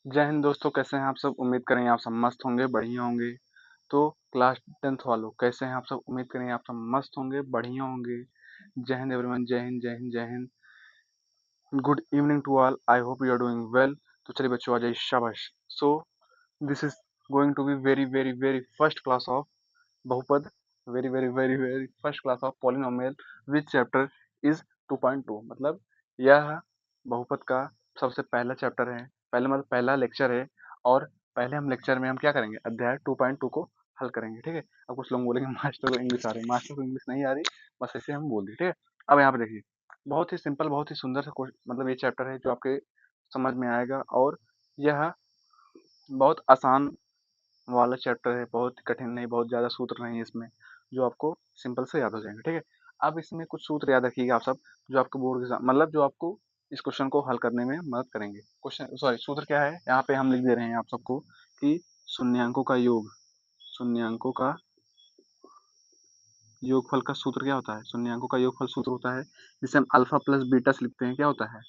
जय हिंद दोस्तों, कैसे हैं आप सब। उम्मीद करेंगे आप सब मस्त होंगे, बढ़िया होंगे। तो क्लास 10th वालों, कैसे हैं आप सब। उम्मीद करेंगे आप सब मस्त होंगे, बढ़िया होंगे। जय हिंद एवरीवन, जय हिंद, जय हिंद, जय Hind. Good evening to all, I hope you are doing well. तो चलिए बच्चों, आ जाइए, शाबाश। So this is going to be very very very first class of बहुपद, very very very very first class of polynomial which chapter is 2.2। मतलब यह बहुपद का सबसे पहला चैप्टर है, पहला मतलब पहला लेक्चर है। और पहले हम लेक्चर में हम क्या करेंगे, अध्याय 2.2 को हल करेंगे, ठीक है। अब कुछ लोग बोलेंगे मास्टर को इंग्लिश आ रही है, मास्टर को इंग्लिश नहीं आ रही, बस ऐसे हम बोल दिए, ठीक है। अब यहाँ पे देखिए, बहुत ही सिंपल, बहुत ही सुंदर सा मतलब ये चैप्टर है जो आपके समझ में आएगा। और यह बहुत आसान वाला चैप्टर है, बहुत कठिन नहीं, बहुत ज़्यादा सूत्र नहीं है इसमें, जो आपको सिंपल से याद हो जाएंगे, ठीक है। अब इसमें कुछ सूत्र याद रखिएगा आप सब, जो आपको बोर्ड के मतलब जो आपको इस क्वेश्चन को हल करने में मदद करेंगे। क्वेश्चन सॉरी, सूत्र क्या है यहाँ पे हम लिख दे रहे हैं आप सबको कि शून्यांकों का योग, शून्यांकों का योगफल का सूत्र क्या होता है। शून्यांकों का योगफल सूत्र होता है जिसे हम अल्फा प्लस बीटा से लिखते हैं, क्या होता है,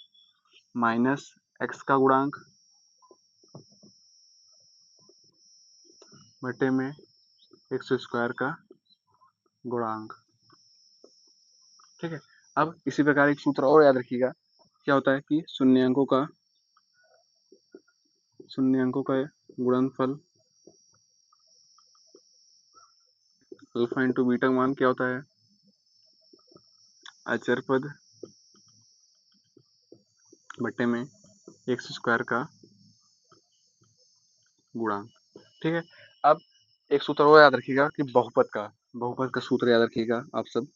माइनस एक्स का गुणांक बटे में एक्स स्क्वायर का गुणांक, ठीक है। अब इसी प्रकार एक सूत्र और याद रखिएगा, क्या होता है कि शून्यांकों का गुणनफल अल्फा इंटू बीटा का मान क्या होता है, अचर पद बटे में एक्स स्क्वायर का गुणांक, ठीक है। अब एक सूत्र और याद रखिएगा कि बहुपद का सूत्र याद रखिएगा आप सब।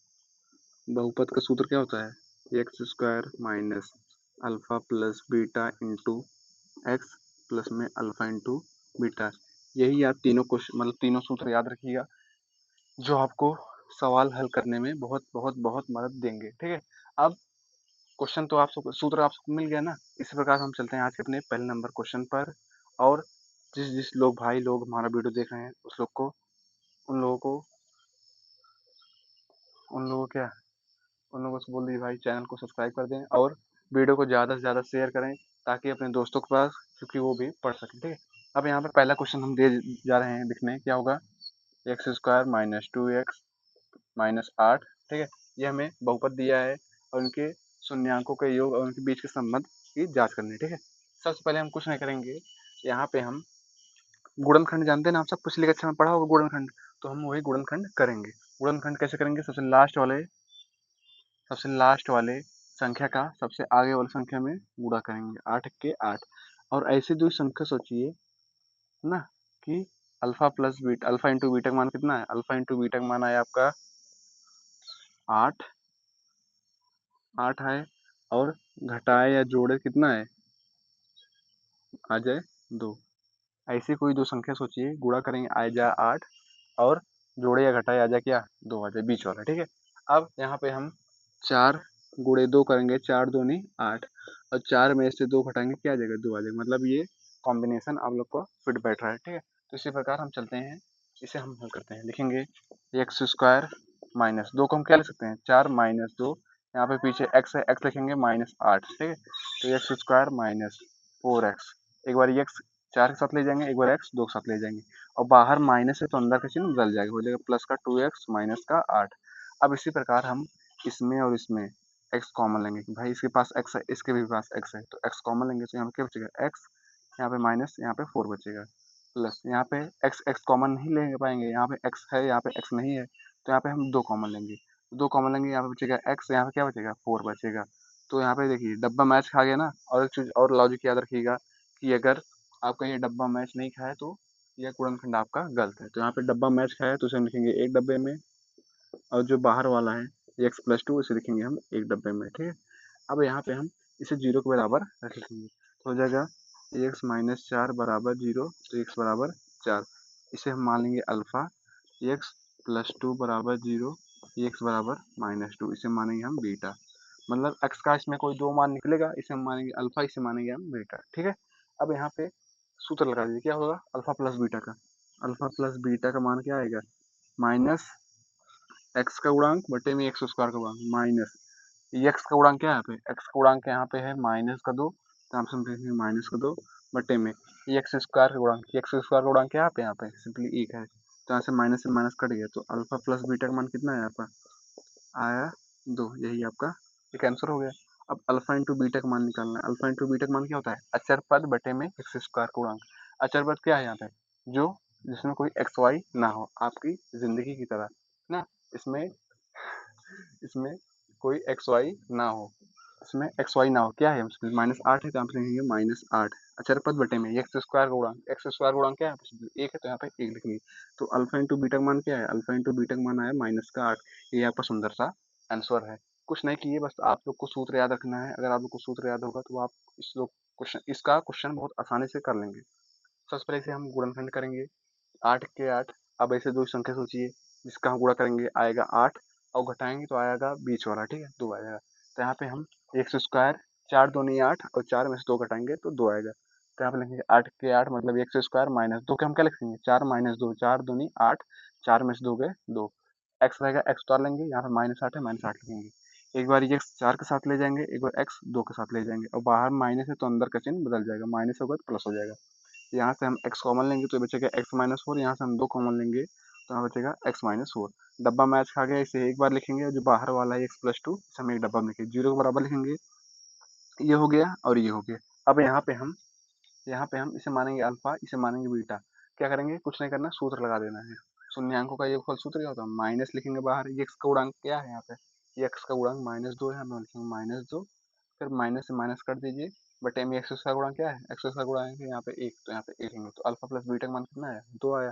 बहुपद का सूत्र क्या होता है, x square minus alpha plus beta into x plus में अल्फा इंटू बीटा। यही आप तीनों क्वेश्चन मतलब तीनों सूत्र याद रखिएगा, जो आपको सवाल हल करने में बहुत बहुत बहुत मदद देंगे, ठीक है। अब क्वेश्चन तो आप सबको, सूत्र आप सबको मिल गया ना। इसी प्रकार हम चलते हैं आज के अपने पहले नंबर क्वेश्चन पर। और जिस जिस लोग भाई लोग हमारा वीडियो देख रहे हैं उस लोग को उन लोगों को उन लोगों क्या उन लोगों से बोल दीजिए भाई, चैनल को सब्सक्राइब कर दें और वीडियो को ज़्यादा से ज़्यादा शेयर करें, ताकि अपने दोस्तों के पास, क्योंकि वो भी पढ़ सकें, ठीक है। अब यहाँ पे पहला क्वेश्चन हम दे जा रहे हैं लिखने, क्या होगा, x square minus 2x minus 8, ठीक है। ये हमें बहुपद दिया है और उनके शून्यांकों के योग और उनके बीच के संबंध की जांच करनी है, ठीक है। सबसे पहले हम कुछ नहीं करेंगे, यहाँ पे हम गुणनखंड जानते हैं ना आप सब, पिछली कक्षा में पढ़ा होगा गुणनखंड, तो हम वही गुणनखंड करेंगे। गुणनखंड कैसे करेंगे, सबसे लास्ट वाले संख्या का सबसे आगे वाली संख्या में गुणा करेंगे, 8 के 8। और ऐसी दो संख्या सोचिए ना कि अल्फा इंटू बीटा का मान कितना है, अल्फा इंटू बीटा का मान आया आपका 8 8 है, और घटाए या जोड़े कितना है, आ जाए 2। ऐसी कोई दो संख्या सोचिए, गुणा करेंगे आ जाए 8, और जोड़े या घटाए आ जाए क्या, 2 आ जाए, बीच वाला, ठीक है। अब यहाँ पे हम 4 गुणे 2 करेंगे, 4 दूनी 8, और 4 में से 2 घटाएंगे क्या आ जाएगा, 2 आ जाएगा। मतलब ये कॉम्बिनेशन आप लोग को फिट बैठ रहा है, ठीक है। तो इसी प्रकार हम चलते हैं, इसे हम हल करते हैं, लिखेंगे एक्स स्क्वायर माइनस 2 को हम क्या लिख सकते हैं, 4 माइनस 2, यहाँ पे पीछे एक्स है, एक्स लिखेंगे माइनस 8, ठीक है। तो एक्स स्क्वायर माइनस 4x, एक बार एक्स 4 के साथ ले जाएंगे, एक बार एक्स 2 के साथ ले जाएंगे, और बाहर माइनस है तो अंदर का चिन्ह बदल जाएगा, हो जाएगा प्लस का 2x माइनस का 8। अब इसी प्रकार हम इसमें और इसमें x कॉमन लेंगे कि भाई इसके पास x है, इसके भी पास x है, तो x कॉमन लेंगे, तो यहाँ पे क्या बचेगा, x, यहाँ पे माइनस, यहाँ पे 4 बचेगा, प्लस यहाँ पे x कॉमन नहीं ले पाएंगे, यहाँ पे x है, यहाँ पे x नहीं है, तो यहाँ पे हम 2 कॉमन लेंगे, 2 कॉमन लेंगे, यहाँ पे बचेगा x, यहाँ पे क्या बचेगा, 4 बचेगा। तो यहाँ पे देखिए डब्बा मैच खा गया ना। और एक चीज़ और लॉजिक याद रखिएगा कि अगर आपका ये डब्बा मैच नहीं खाया तो यह गुणनखंड आपका गलत है। तो यहाँ पे डब्बा मैच खाया तो उसे हम लिखेंगे एक डब्बे में, और जो बाहर वाला है एक्स प्लस 2 इसे लिखेंगे हम एक डब्बे में, ठीक है। अब यहाँ पे हम इसे 0 के बराबर रख लेंगे, तो हो जाएगा एक्स माइनस 4 बराबर 0, तो एक्स बराबर 4, इसे हम मान लेंगे अल्फ़ा। एक्स प्लस 2 बराबर 0, एक्स बराबर माइनस 2, इसे मानेंगे हम बीटा। मतलब एक्स का इसमें कोई दो मान निकलेगा, इसे हम मानेंगे अल्फ़ा, इसे मानेंगे हम बीटा, ठीक है। अब यहाँ पे सूत्र लगा दीजिए, क्या होगा, अल्फ़ा प्लस बीटा का, अल्फ़ा प्लस बीटा का मान क्या आएगा, माइनस एक्स का गुणांक बटे में एक्स स्क्वायर का गुणांक, माइनस एक्स का गुणांक क्या है यहाँ पे, एक्स का गुणांक यहाँ पे है माइनस का 2, तो आप समझेंगे माइनस का 2, बटे में एक्स स्क्वायर का गुणांक, एक्स स्क्वायर का गुणांक क्या है यहाँ पे सिंपली 1 है, तो यहाँ से माइनस कट गया, तो अल्फा प्लस बीटा का मान कितना है आपका आया 2, यही आपका एक आंसर हो गया। अब अल्फा इंटू बीटा का मान निकालना है। अल्फा इंटू बीटा का मान क्या होता है, अचर पद बटे में एक्स स्क्वायर का गुणांक। अचर पद क्या है यहाँ पे, जो जिसमें कोई एक्स वाई ना हो, आपकी जिंदगी की तरह ना, इसमें इसमें कोई एक्स वाई ना हो, इसमें एक्स वाई ना हो, क्या है -8 है, तो यहाँ पे लिखेंगे -8 अचर पद बटे में एक्स स्क्वायर का गुणांक। एक्स स्क्वायर गुणांक क्या है, एक है, तो यहाँ पे एक लिखेंगे। तो अल्फा इंटू बीटा का मान क्या है, अल्फा इंटू बीटा का मान आया -8। ये आपका सुंदर सा आंसर है। कुछ नहीं किए, बस आप लोग को सूत्र याद रखना है। अगर आप लोग को सूत्र याद होगा तो आप इसका क्वेश्चन बहुत आसानी से कर लेंगे। सबसे पहले इसे हम गुणनखंड करेंगे 8 के 8। अब ऐसे दो संख्या सोचिए जिसका हम गुणा करेंगे आएगा 8, और घटाएंगे तो आएगा बीच वाला, ठीक है 2 आएगा। तो यहाँ पे हम एक्स स्क्वायर 4 दूनी 8 और 4 में से 2 घटाएंगे तो 2 आएगा। तो यहाँ पे लिखेंगे 8 के 8 मतलब एक्स स्क्वायर माइनस 2 के हम क्या लिखेंगे 4 माइनस 2, 4 दूनी 8, 4 में से 2 गए 2, एक्स रहेगा एक्स उतार लेंगे, यहाँ पे -8 है -8 लिखेंगे। एक बार ये एक्स 4 के साथ ले जाएंगे, एक बार एक्स 2 के साथ ले जाएंगे, और बाहर माइनस है तो अंदर का चिन्ह बदल जाएगा, माइनस होगा तो प्लस हो जाएगा। यहाँ से हम x कॉमन लेंगे तो ये बचेगा x-4, यहाँ से हम 2 कॉमन लेंगे तो यहाँ बचेगा x-4। डब्बा मैच खा गया, इसे एक बार लिखेंगे, जो बाहर वाला है x+2 इसे हम एक डब्बा में लिखेंगे, 0 के बराबर लिखेंगे, ये हो गया और ये हो गया। अब यहाँ पे हम इसे मानेंगे अल्फा, इसे मानेंगे बीटा। क्या करेंगे, कुछ नहीं करना, सूत्र लगा देना है। शून्यांकों का योगफल सूत्र क्या होता है, माइनस लिखेंगे बाहर, ये x का गुणांक क्या है यहाँ पे, ये x का गुणांक -2 है, हम लिखेंगे -2, फिर माइनस से माइनस कर दीजिए, बटे में एक्स का गुणांक क्या है, एक्स का गुणांक है यहाँ पे 1, तो यहाँ पे 1 लेंगे, तो अल्फा प्लस बीटा का मान कितना आया 2 आया।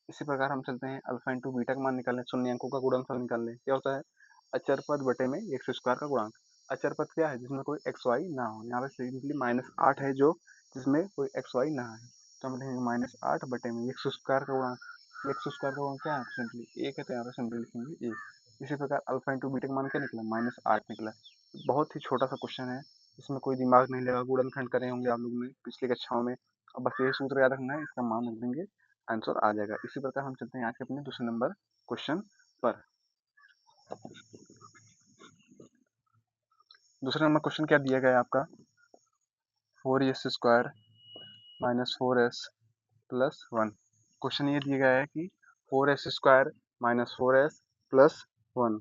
इसी प्रकार हम चलते हैं अल्फा इंटू बीटा का मान निकालने, शून्यांकों का गुणनफल निकालने, क्या होता है अचर पद बटे में एक्स स्क्वायर का गुणांक। अचर पद क्या है, जिसमें कोई एक्स वाई ना हो, यहाँ पे सिंपली -8 है जो जिसमें कोई एक्स वाई ना है, तो हम लिखेंगे -8 बटे में एक्स स्क्वायर का गुणांक। एक्स स्क्वायर का गुणांक क्या है, सिंपली 1 है, तो यहाँ पे सिंपली लिखेंगे 1। इसी प्रकार अल्फा इंटू बीटा का मान क्या निकला -8 निकला। बहुत ही छोटा सा क्वेश्चन है, इसमें कोई दिमाग नहीं लगा, गुणनखंड करे होंगे आप लोगों ने पिछली कक्षाओं में, अब बस ये सूत्र याद रखना है, इसका मान रख देंगे, आंसर आ जाएगा। इसी प्रकार हम चलते हैं आज के अपने दूसरे नंबर क्वेश्चन पर। दूसरा नंबर क्वेश्चन क्या दिया गया है आपका, 4s² -4s प्लस 1। क्वेश्चन ये दिया गया है कि 4s² -4s plus 1,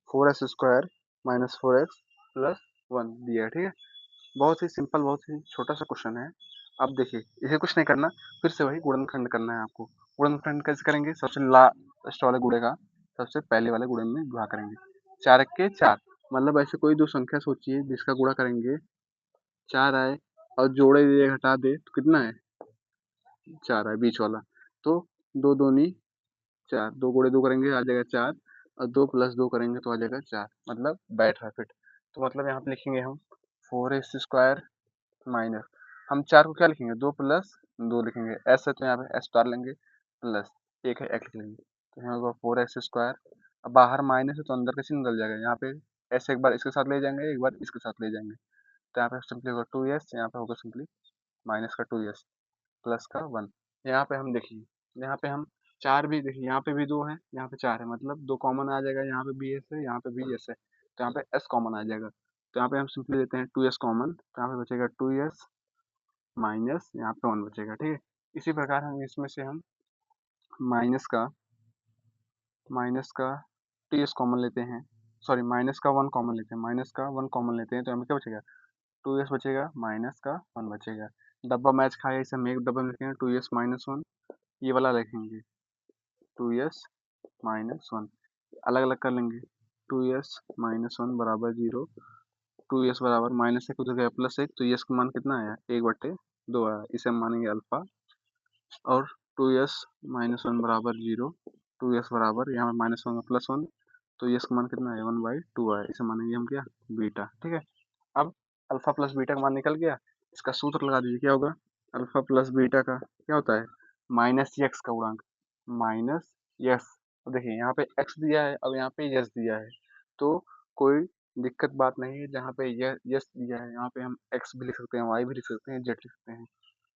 4s² -4x plus 1 दिया है, ठीक है। बहुत ही सिंपल, बहुत ही छोटा सा क्वेश्चन है। अब देखिए, इसे कुछ नहीं करना, फिर से वही गुणनखंड करना है आपको। गुणनखंड कैसे करेंगे, सबसे लास्ट वाले गुणे का सबसे पहले वाले गुणे में गुणा करेंगे। 4 के 4 मतलब ऐसे कोई दो संख्या सोचिए जिसका गुणा करेंगे 4 आए, और जोड़े दिए घटा दे तो कितना है 4 आए बीच वाला, तो 2 दूनी 4, 2 गुणे 2 करेंगे आ जाएगा 4, और 2 प्लस 2 करेंगे तो आ जाएगा 4, मतलब बैठ रहा फिट। तो मतलब यहाँ पे लिखेंगे हम 4s² माइनस, हम 4 को क्या लिखेंगे 2 प्लस 2 लिखेंगे, एस है तो यहाँ पे एस उतार लेंगे, प्लस 1 है एक लिख लेंगे, तो यहाँ होगा 4s²। अब बाहर माइनस है तो अंदर का चिन्ह बदल जाएगा, यहाँ पे एस एक बार इसके साथ ले जाएंगे, एक बार इसके साथ ले जाएंगे, तो यहाँ पे सिंपली होगा 2s, यहाँ पे होगा सिंपली माइनस का 2s प्लस का 1। यहाँ पे हम देखिए, यहाँ पे हम 4 भी देखिए, यहाँ पे भी 2 है, यहाँ पे 4 है, मतलब 2 कॉमन आ जाएगा, यहाँ पे भी एस है, यहाँ पे भी एस है, तो यहाँ पे एस कॉमन आ जाएगा, तो यहाँ पे हम सिंपली लेते हैं 2s कॉमन, तो यहाँ पे बचेगा 2s माइनस यहाँ पे 1 बचेगा, ठीक है। इसी प्रकार हम इसमें से हम माइनस का टीएस कॉमन लेते हैं, सॉरी माइनस का 1 कॉमन लेते हैं, माइनस का 1 कॉमन लेते हैं, तो हमें क्या बचेगा 2s बचेगा माइनस का 1 बचेगा। डब्बा मैच खाया, इसे हम एक डब्बा में लिखेंगे 2s माइनस 1, ये वाला लिखेंगे 2s माइनस 1, अलग अलग कर लेंगे, 2s माइनस 1 बराबर 0, 2s बराबर माइनस 1 उधर गया प्लस 1, तो s का मान कितना आया 1/2 आया, इसे हम मानेंगे अल्फा। और 2s माइनस 1 बराबर 0, 2s बराबर यहाँ माइनस 1 प्लस 1, तो s का मान कितना है 1/2 आया, इसे मानेंगे हम क्या बीटा, ठीक है। अब अल्फा प्लस बीटा का मान निकल गया, इसका सूत्र लगा दीजिए, क्या होगा अल्फा प्लस बीटा का क्या होता है माइनस एक्स का गुणांक, माइनस यस। तो देखिए यहाँ पे x दिया है, अब यहाँ पे यस दिया है, तो कोई दिक्कत बात नहीं है, जहाँ पे यस दिया है यहाँ पे हम x भी लिख सकते हैं, y भी लिख सकते हैं, z लिख सकते हैं।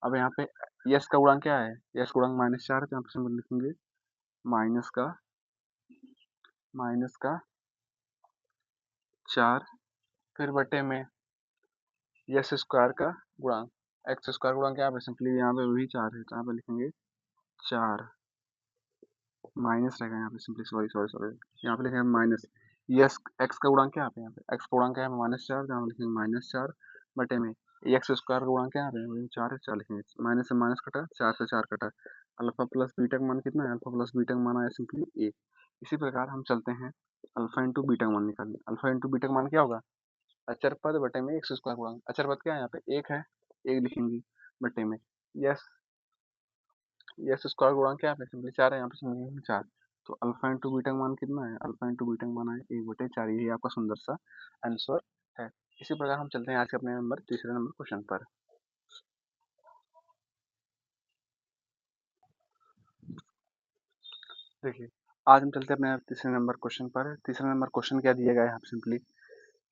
अब यहाँ पे यस का गुणांक क्या है, यस गुणांक -4 है, तो यहाँ पे सिंपल लिखेंगे माइनस का 4, फिर बटे में यस स्क्वायर का गुणांक, एक्स स्क्वायर गुणा क्या है सिंपली, यहाँ पे वही 4 है तो यहाँ पे लिखेंगे 4, माइनस रहेगा यहाँ पे सिंपली, सॉरी सॉरी सॉरी, यहाँ पे लिखेंगे माइनस। यस, एक्स का गुणांक क्या है यहाँ पे, एक्स का गुणांक क्या है -4, यहाँ पे लिखेंगे -4 बटे में एक्स स्क्वायर का गुणांक क्या है 4 है, 4 लिखेंगे, माइनस से माइनस कटा, 4 से 4 कटा, अल्फा प्लस बीटा का मान कितना है, अल्फा प्लस बीटा का मान आया सिंपली 1। इसी प्रकार हम चलते हैं अल्फा इंटू बीटा का मान निकालने। अल्फा इंटू बीटा का मान क्या होगा, अचर पद बटे में एक्स स्क्वायर गुणांक, अचर पद क्या है यहाँ पे 1 है, 1 लिखेंगे बटे में यस, यस स्क्वायर गुणा क्या है सिंपली 4 है, यहाँ पे सिंपली 4। तो अल्फा इंटू बीटा का मान कितना है, अल्फा इंटू बीटा का मान है 1/4, यही आपका सुंदर सा आंसर है। इसी प्रकार हम चलते हैं आज के अपने तीसरे नंबर क्वेश्चन पर। देखिए, आज हम चलते हैं अपने तीसरे नंबर क्वेश्चन पर। तीसरा नंबर क्वेश्चन क्या दिया गया है यहाँ पे सिंपली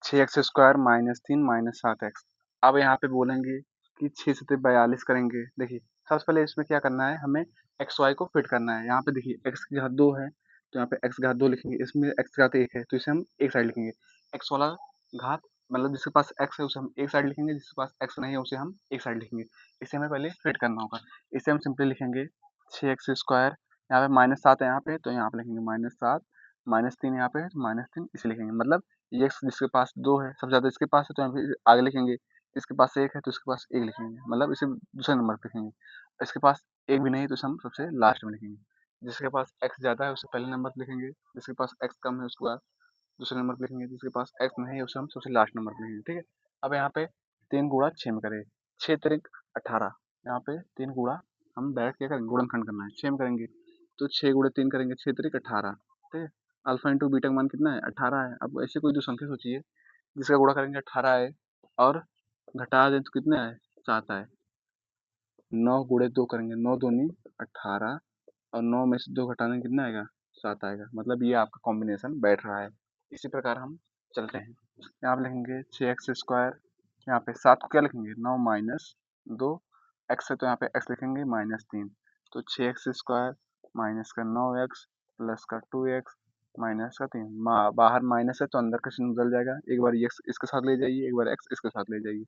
6x² -3 -7x। अब यहाँ पे बोलेंगे कि 6 से 42 करेंगे। देखिए, सबसे पहले इसमें क्या करना है, हमें एक्स वाई को फिट करना है। यहाँ पे देखिए एक्स की घात 2 है तो यहाँ पे एक्स की घात 2 लिखेंगे, इसमें एक्स की घात 1 है तो इसे हम एक साइड लिखेंगे। एक्स वाला घात मतलब जिसके पास एक्स है उसे हम एक साइड लिखेंगे, जिसके पास एक्स नहीं है उसे हम एक साइड लिखेंगे। इसे हमें पहले फिट करना होगा। इसे हम सिंपली लिखेंगे 6x², यहाँ पे -7 है यहाँ पे तो यहाँ पे लिखेंगे -7, -3 यहाँ पे है तो -3 इसे लिखेंगे। मतलब ये एक्स जिसके पास 2 है, सबसे ज़्यादा इसके पास है तो यहाँ पे आगे लिखेंगे, इसके पास 1 है तो इसके पास 1 लिखेंगे, मतलब इसे दूसरे नंबर पे लिखेंगे। इसके पास 1 भी नहीं है तो इसे हम सबसे लास्ट में लिखेंगे। जिसके पास एक्स ज़्यादा है उसे पहले नंबर पे लिखेंगे, जिसके पास एक्स कम है उसके बाद दूसरे नंबर पे लिखेंगे, जिसके पास एक्स नहीं है उसे हम सबसे लास्ट नंबर पे लिखेंगे, ठीक है। अब यहाँ पे 3 गुणा 6 में करें, 6 तिरिक 18, यहाँ पे 3 गुणा हम डायरेक्ट क्या करेंगे, गुणनखंड करना है, 6 में करेंगे तो 6 गुणे 3 करेंगे, 6 तिरिक 18, ठीक है। अल्फा इंटू बीटा का मान कितना है 18 है। अब ऐसे कोई दो संख्या सोचिए जिसका गुणा करेंगे 18 है और घटा दें तो कितना है 7 आए। 9 गुणे 2 करेंगे, 9 दूनी 18 और 9 में से 2 घटाने कितना आएगा 7 आएगा। मतलब ये आपका कॉम्बिनेशन बैठ रहा है। इसी प्रकार हम चलते हैं, यहाँ पे लिखेंगे 6x², यहाँ पे 7 को क्या लिखेंगे 9 माइनस 2 एक्स है तो यहाँ पे x लिखेंगे -3, तो 6x² माइनस का 9x प्लस का 2x माइनस का 3, बाहर माइनस है तो अंदर का चिन्ह बदल जाएगा, एक बार x इसके साथ ले जाइए, एक बार x इसके साथ ले जाइए।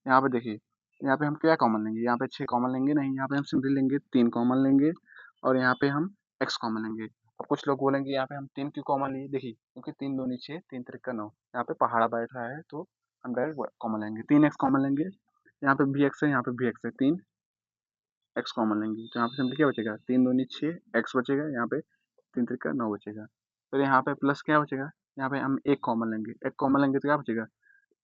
यहाँ पे देखिए, यहाँ पे हम क्या कॉमन लेंगे, यहाँ पे 6 कॉमन लेंगे नहीं, यहाँ पे हम सिंपली लेंगे 3 कॉमन लेंगे और यहाँ पे हम x कॉमन लेंगे। और कुछ लोग बोलेंगे यहाँ पे हम 3 क्यों कॉमन लिए, देखिए क्योंकि 3 दूनी 6, 3 तिरिक 9, यहाँ पे पहाड़ा बैठ रहा है तो हम डायरेक्ट कॉमन लेंगे, 3x कॉमन लेंगे, यहाँ पे भी x है, यहाँ पे भी x है, 3x कॉमन लेंगे तो यहाँ पे सिंपली क्या बचेगा 3 दूनी 6 x बचेगा, यहाँ पे 3 तिरिक 9 बचेगा। फिर यहाँ पे प्लस क्या बचेगा, यहाँ पे हम एक कॉमन लेंगे, एक कॉमन लेंगे तो क्या बचेगा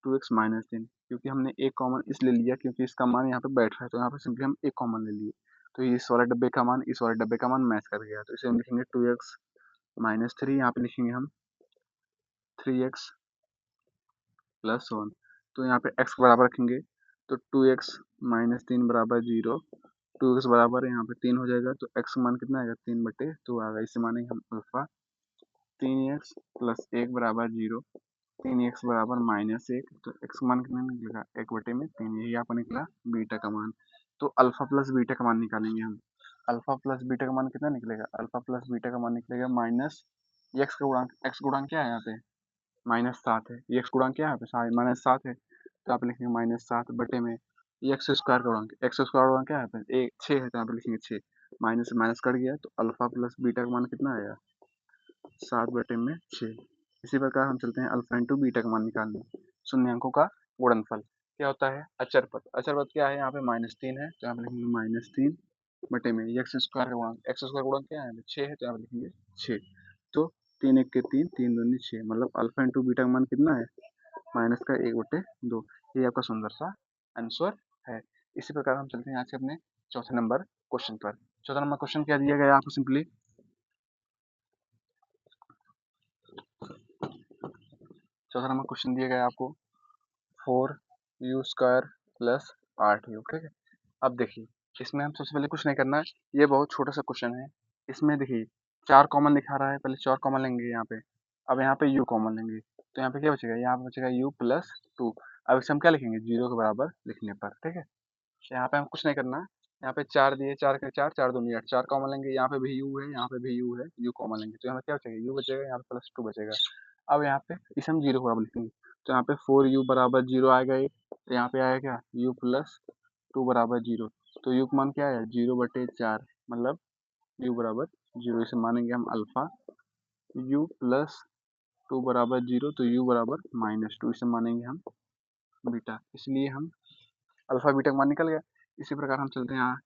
2x -3, क्योंकि हमने एक कॉमन इसलिए लिया क्योंकि इसका मान यहाँ पे बैठ रहा है तो यहाँ पे सिंपली हम एक कॉमन ले लिए, तो इस वाले डब्बे का मान इस वाले डब्बे का मान मैच कर गया, तो इसे हम लिखेंगे 2x -3, यहाँ पे लिखेंगे हम 3x प्लस 1, तो यहाँ पे x बराबर रखेंगे तो 2x -3 बराबर 0, 2x बराबर यहाँ पे 3 हो जाएगा तो x का मान कितना आएगा 3/2 आएगा। इसे मानेंगे हम अल्फा 3x प्लस 1 बराबर 0, 3x बराबर -1, तो x का मान कितना निकलेगा 1/3, यही आपका निकला बीटा का मान। तो अल्फा प्लस बीटा का मान निकालेंगे हम, अल्फा प्लस बीटा का मान कितना निकलेगा, अल्फा प्लस बीटा का मान निकलेगा माइनस एक्स का गुणांक, एक्स गुणांक क्या है यहाँ पे -7 है, एक्स गुणांक क्या है यहाँ पे -7 है तो आप लिखेंगे -7 बटे में एक्स स्क्वायर का गुणांक, एक्स स्क्वायर गुणांक क्या है यहाँ पे 6 है तो यहाँ पे लिखेंगे 6, माइनस से माइनस कट गया तो अल्फा प्लस बीटा का मान कितना आएगा 7/6। इसी प्रकार हम चलते हैं अल्फा इंटू बीटा का मान निकालने। शून्यांकों का गुणनफल क्या होता है, अचर पद, अचर पद क्या है यहाँ पे -3 है तो यहाँ पे लिखेंगे -3 बटे में एक्स स्क्वायर का गुणांक, एक्स स्क्वायर गुणांक क्या है 6 है तो यहाँ पे लिखेंगे 6, तो 3 1 के 3, 3 दूनी 6, मतलब अल्फा इंटू बीटा का मान कितना है माइनस का 1/2, ये आपका सुंदर सा आंसर है। इसी प्रकार हम चलते हैं आज के अपने चौथे नंबर क्वेश्चन पर। चौथा नंबर क्वेश्चन क्या दिया गया है आपको सिंपली, चौथा नंबर क्वेश्चन दिया गया है आपको 4u² प्लस 8u, ठीक है। अब देखिए, इसमें हम सबसे पहले कुछ नहीं करना है, ये बहुत छोटा सा क्वेश्चन है। इसमें देखिए 4 कॉमन दिखा रहा है, पहले 4 कॉमन लेंगे यहाँ पे, अब यहाँ पे u कॉमन लेंगे तो यहाँ पे क्या बचेगा, यहाँ पे बचेगा u प्लस 2। अब इसे हम क्या लिखेंगे 0 के बराबर लिखने पर, ठीक है। यहाँ पे हम कुछ नहीं करना, यहाँ पे 4 दिए, 4 के 4, 4 दूनी 8, 4 कॉमन लेंगे, यहाँ पे भी u है, यहाँ पे भी u है, u कॉमन लेंगे तो यहाँ पे क्या बचेगा u बचेगा, यहाँ पे प्लस 2 बचेगा। अब यहाँ पे इसे हम 0 के बराबर लिखेंगे तो यहाँ पे 4u बराबर 0 आएगा, ये तो यहाँ पे आएगा क्या u प्लस टू बराबर जीरो, तो यू का मान क्या है 0/4, मतलब यू बराबर जीरो, इसे मानेंगे हम अल्फा। यू प्लस टू बराबर जीरो, तो यू बराबर -2, इसे मानेंगे हम बीटा। इसलिए हम अल्फा बीटा का मान निकल गया। इसी प्रकार हम चलते हैं यहाँ,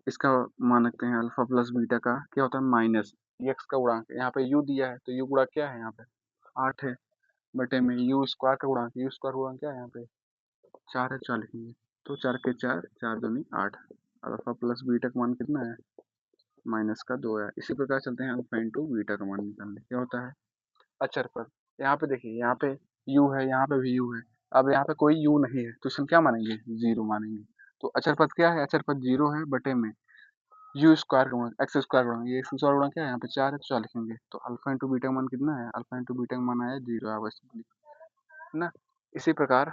इसका मान रखते हैं अल्फा प्लस बीटा का क्या होता है माइनस एक्स का गुणांक। यहाँ पे यू दिया है तो यू गुणा क्या है यहाँ पे 8 है, बटे में यू स्क्वायर का गुणांक, यू स्क्वायर गुणांक क्या है यहाँ पे 4 है, 4 लिखेंगे, तो 4 के 4, 4 दूनी 8। अल्फा प्लस बीटा का मान कितना है -2 है। इसी प्रकार चलते हैं अल्फा इंटू बीटा का मान निकालने, क्या होता है अचर पद। यहाँ पे देखिए, यहाँ पे u है, यहाँ पे भी u है। अब यहाँ पे कोई u नहीं है तो इसे हम क्या मानेंगे, जीरो मानेंगे। तो अचर पद क्या है, अचर पद जीरो है, बटे में यू स्क्वायर गुणा एक्स स्क्वायर गुणा, ये एक्स स्क्वायर गुणा क्या है यहाँ पे 4 है, तो 4 लिखेंगे। तो अल्फा इंटू बीटा का मान कितना है, अल्फा इंटू बीटा का मान आया जीरो है, सिंपली है ना। इसी प्रकार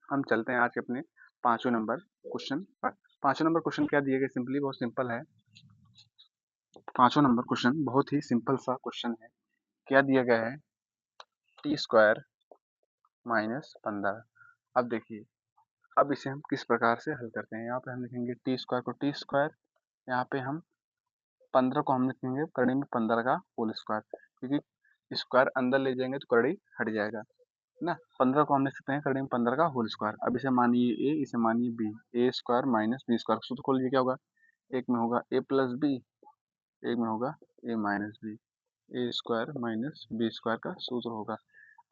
हम चलते हैं आज के अपने पांचवें नंबर क्वेश्चन पर। पांचवें नंबर क्वेश्चन क्या दिए गए, सिंपली बहुत सिंपल है। पांचवा नंबर क्वेश्चन बहुत ही सिंपल सा क्वेश्चन है। क्या दिया गया है, टी स्क्वायर -15। अब देखिए, अब इसे हम किस प्रकार से हल करते हैं। यहाँ पे हम लिखेंगे टी स्क्वायर को टी स्क्वायर, यहाँ पे हम 15 को हम लिखेंगे करड़ी में 15 का होल स्क्वायर, क्योंकि स्क्वायर अंदर ले जाएंगे तो करड़ी हट जाएगा ना। 15 को हम लिख सकते हैं करड़ी में 15 का होल स्क्वायर। अब इसे मानिए ए, इसे मानिए बी, ए स्क्वायर माइनस बी स्क्वायर, सूत्र खोलिए क्या होगा, एक में होगा ए प्लस बी, एक में होगा ए माइनस बी, ए स्क्वायर माइनस बी स्क्वायर का सूत्र होगा।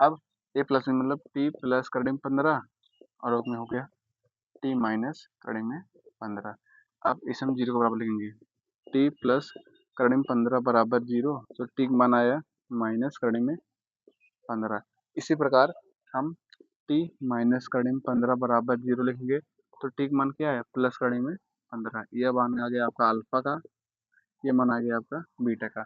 अब ए प्लस बी मतलब टी प्लस करड़ी में 15, और एक में हो गया टी माइनस करड़ी में 15। अब इसे हम जीरो के बराबर लिखेंगे, टी प्लस करड़ी में 15 बराबर जीरो, तो टी का मान आया माइनस करड़ी में 15। इसी प्रकार हम टी माइनस करड़ी में 15 बराबर जीरो लिखेंगे, तो टी का मान क्या है प्लस करड़ी में 15। यह मान आ गया आपका अल्फा का, ये मान आ गया आपका बीटा का।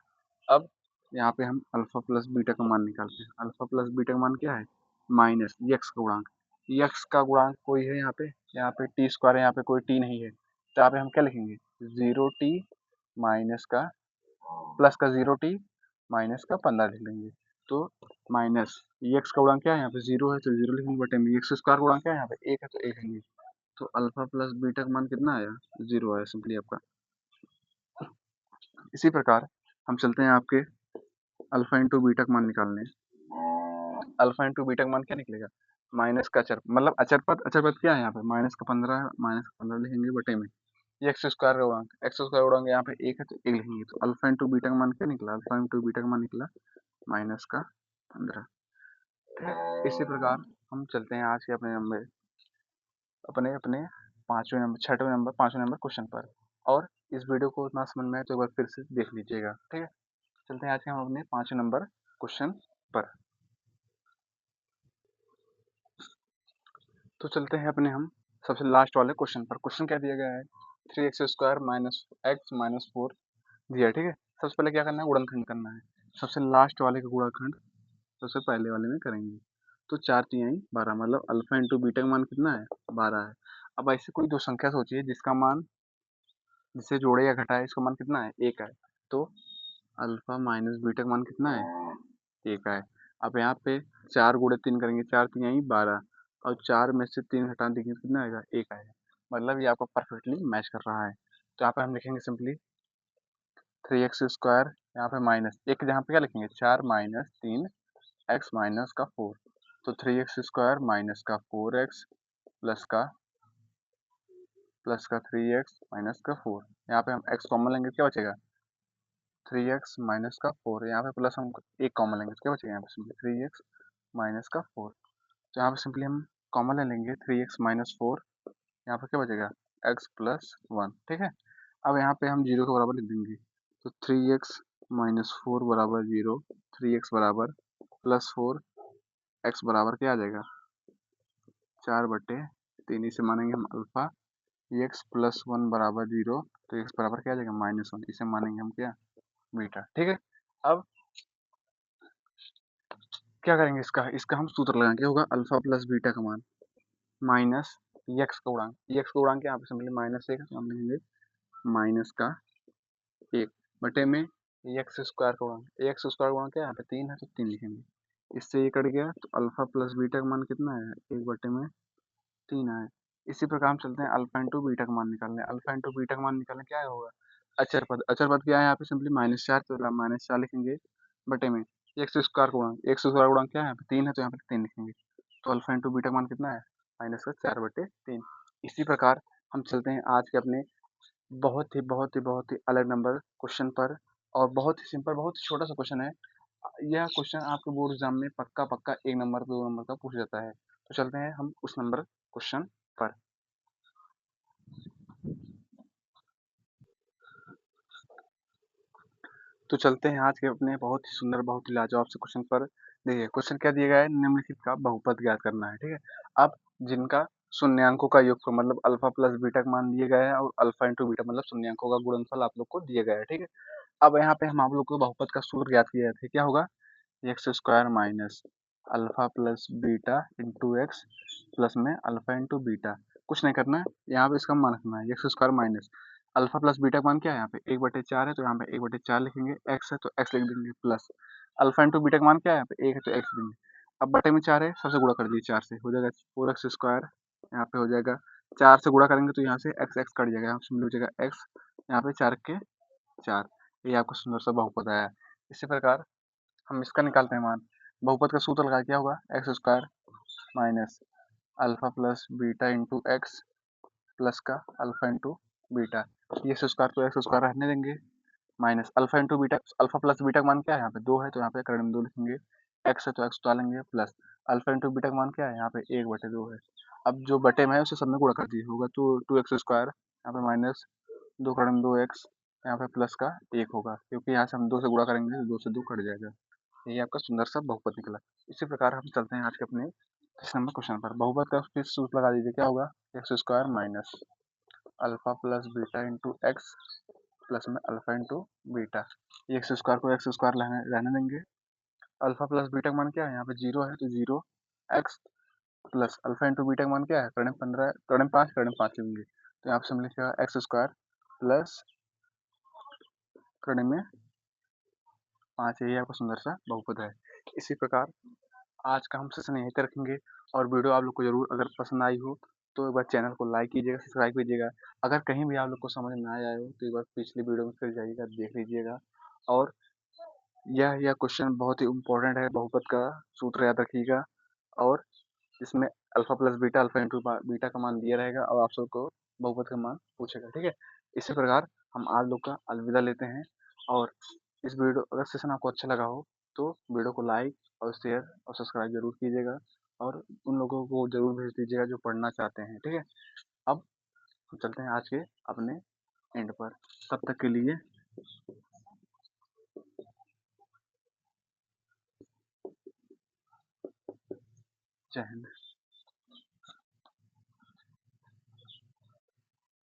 अब यहाँ पे हम अल्फा प्लस बीटा का मान निकालते हैं। अल्फा प्लस बीटा का मान क्या है माइनस यक्स का गुणांक, यक्स का गुणांक कोई है यहाँ पे टी स्क्वायर है, यहाँ पे कोई टी नहीं है, तो यहाँ पे हम क्या लिखेंगे 0t माइनस का प्लस का 0t माइनस का 15 लिख लेंगे। तो माइनस एक्स का गुणांक क्या है यहाँ पे जीरो है, तो जीरो लिखेंगे, बटे में एक्स स्क्वायर गुणांक क्या है यहाँ पे एक है, तो एक लिखेंगे। तो अल्फा प्लस बीटा का मान कितना आया, जीरो आया सिंपली आपका। इसी प्रकार हम चलते हैं आपके अल्फा इंटू बीटा का मान निकालने। अल्फा इंटू बीटा का मान क्या निकलेगा, माइनस का अचर मतलब अचर पद क्या है यहाँ पे -15 लिखेंगे, बटे में एक्स स्क्वायर का गुणांक, एक्स स्क्वायर गुणांक यहाँ पे एक है, तो एक लिखेंगे। तो अल्फा इंटू बीटा का मान क्या निकला, अल्फा इंटू बीटा का मान निकला -15। इसी प्रकार हम चलते हैं आज के अपने नंबर अपने अपने पांचवें नंबर क्वेश्चन पर। और इस वीडियो को ना समझ में आए तो एक बार फिर से देख लीजिएगा, ठीक है। चलते हैं आज के हम अपने पांचवें नंबर क्वेश्चन पर। तो चलते हैं अपने हम सबसे लास्ट वाले क्वेश्चन पर। क्वेश्चन क्या दिया गया है, 3x² माइनस एक्स माइनस 4 दिया है, ठीक है। सबसे पहले क्या करना है, गुणनखंड करना है। सबसे लास्ट वाले का गुणनखंड सबसे पहले वाले में करेंगे। तो 4 तिहाई 12, मतलब अल्फा इंटू बीटा का मान कितना है 12 है। अब ऐसे कोई दो संख्या सोचिए जिसका मान, जिसे जोड़े या घटाए, इसका मान कितना है 1 है। तो अल्फा माइनस बीटा का मान कितना है 1 है। अब यहाँ पे 4 गुणे 3 करेंगे, 4 तिहाई 12, और 4 में से 3 घटा देंगे तो कितना आएगा 1 आएगा। मतलब ये आपका परफेक्टली मैच कर रहा है। तो यहाँ पे हम लिखेंगे सिंपली 3x², यहाँ पे माइनस एक, यहाँ पे क्या लिखेंगे 4 माइनस 3 एक्स माइनस का 4, तो 3x² माइनस का 4x प्लस का 3x माइनस का 4। यहाँ पे हम x कॉमन लेंगे, क्या बचेगा 3x माइनस का 4, यहाँ पे प्लस हम एक कॉमन लेंगे, तो क्या बचेगा यहाँ पे सिंपली 3x माइनस का 4। तो यहाँ पे सिंपली हम कॉमन ले लेंगे 3x माइनस 4, यहाँ पे क्या बचेगा x प्लस 1, ठीक है। अब यहाँ पे हम जीरो के बराबर लिख देंगे, तो 3x माइनस 4 बराबर जीरो, 3x बराबर प्लस 4, x बराबर क्या आ जाएगा 4/3, इसे मानेंगे हम अल्फा। x प्लस 1 बराबर जीरो, तो x बराबर क्या आ जाएगा -1, इसे मानेंगे हम क्या बीटा, ठीक है। अब क्या करेंगे, इसका इसका हम सूत्र लगाएंगे, होगा अल्फा प्लस बीटा का मान माइनस एक्स का गुणांक, एक्स का गुणांक यहाँ पे सिंपली -1 है, तो हम लिखेंगे माइनस का 1, बटे में एक्स स्क्वायर का गुणांक, एक्स स्क्वायर गुणांक क्या है यहाँ पे 3 है, तो 3 लिखेंगे। इससे ये कट गया, तो अल्फा प्लस बीटा का मान कितना है 1/3 आए। इसी प्रकार हम चलते हैं अल्फा इंटू बीटा का मान निकालने। अल्फा इंटू बीटा का मान निकालने क्या होगा? अचर पद। अचर पद क्या है यहाँ पे? सिंपली -4, तो -4 लिखेंगे बटे में एक्स स्क्वायर का गुणांक। एक्स स्क्वायर गुणांक क्या है? यहाँ पे 3 है, तो यहाँ पे 3 लिखेंगे। तो अल्फा इंटू बीटा का मान कितना है? -4/3। इसी प्रकार हम चलते हैं आज के अपने बहुत ही अलग नंबर क्वेश्चन पर। और बहुत ही सिंपल, बहुत ही छोटा सा क्वेश्चन है। यह क्वेश्चन आपके बोर्ड एग्जाम में पक्का पक्का 1 नंबर 2 नंबर का पूछ जाता है। तो चलते हैं हम उस नंबर क्वेश्चन पर। तो चलते हैं आज के अपने बहुत ही सुंदर, बहुत ही लाजवाब से क्वेश्चन पर। देखिए क्वेश्चन क्या दिया गया है? निम्नलिखित का बहुपद ज्ञात करना है, ठीक है। अब जिनका शून्यांकों का योग मतलब अल्फा प्लस बीटा का मान दिए गए हैं, और अल्फा इंटू बीटा मतलब शून्यांकों का गुणनफल आप लोग को दिया गया है, ठीक है। अब यहाँ पे हम आप लोग को बहुपद का सूत्र ज्ञात किया थे, क्या होगा? X square minus alpha plus beta into x plus में अल्फा इंटू बीटा। कुछ नहीं करना है, यहाँ पे इसका मान रखना है। X square minus alpha plus beta का मान क्या है? यहाँ पे 1/4 है, तो यहाँ पे 1/4 लिखेंगे। एक्स है तो एक्स लिख देंगे, प्लस अल्फा इंटू बीटा का मान क्या है? यहाँ पे 1 है तो एक्स देंगे। अब बटे में 4 है, सबसे गुणा कर दीजिए 4 से, हो जाएगा 4x स्क्वायर। यहाँ पे हो जाएगा 4 से गुणा करेंगे तो यहाँ से एक्स एक्स कट जाएगा, यहाँ से हो जाएगा एक्स। यहाँ पे 4 के 4। ये आपको सुंदर सा बहुपद आया। इसी प्रकार हम इसका निकालते हैं मान। बहुपद का सूत्र लगा, क्या होगा? X square minus alpha plus beta into x plus का अल्फा इंटू बीटा। ये एक्स स्क्वायर तो एक्स स्क्वायर रहने देंगे, minus alpha into beta. Alpha plus beta का मान क्या है? यहाँ पे 2 है, तो यहाँ पे करंट में 2 लिखेंगे। एक्स है तो एक्स डालेंगे, प्लस अल्फा इंटू बीटा का मान क्या है? यहाँ पे 1/2 है। अब जो बटे में है उसे सब में गुणा कर दीजिए, होगा तो 2x स्क्वायर, यहाँ पे माइनस 2 करंट में 2x, यहाँ पे प्लस का 1 होगा, क्योंकि यहाँ से हम 2 से गुणा करेंगे तो 2 से 2 कट जाएगा। ये आपका सुंदर सा बहुपद निकला। इसी प्रकार हम चलते हैं आज के अपने 30 नंबर क्वेश्चन पर। बहुपद का फिर सूत्र लगा दीजिए, क्या होगा? X square minus alpha plus beta into x plus में अल्फा इंटू बीटा। ये एक्स स्क्वायर को एक्स स्क्वायर रहने देंगे। अल्फा प्लस बीटा का मान क्या है? यहाँ पे 0 है, तो 0 x plus alpha into beta का मान क्या है? कड़े 15, कड़े 5, कड़े 5 लेंगे, तो यहाँ पे हम लिखेगा एक्स स्क्वायर प्लस कड़े में 5। यही आपका सुंदर सा बहुपद है। इसी प्रकार आज का हम सेशन यहीं तक रखेंगे। और वीडियो आप लोग को जरूर अगर पसंद आई हो तो एक बार चैनल को लाइक कीजिएगा, सब्सक्राइब कीजिएगा। अगर कहीं भी आप लोग को समझ ना आया हो तो एक बार पिछली वीडियो में फिर जाइएगा, देख लीजिएगा। और यह क्वेश्चन बहुत ही इम्पोर्टेंट है, बहुपद का सूत्र याद रखिएगा। और इसमें alpha plus beta, alpha into beta का मान दिया रहेगा, और आप सबको बहुपद का मान पूछेगा, ठीक है। इसी प्रकार हम आज लोग का अलविदा लेते हैं। और इस वीडियो अगर सेशन आपको अच्छा लगा हो तो वीडियो को लाइक और शेयर और सब्सक्राइब जरूर कीजिएगा। और उन लोगों को जरूर भेज दीजिएगा जो पढ़ना चाहते हैं, ठीक है। अब हम चलते हैं आज के अपने एंड पर। तब तक के लिए जय हिंद।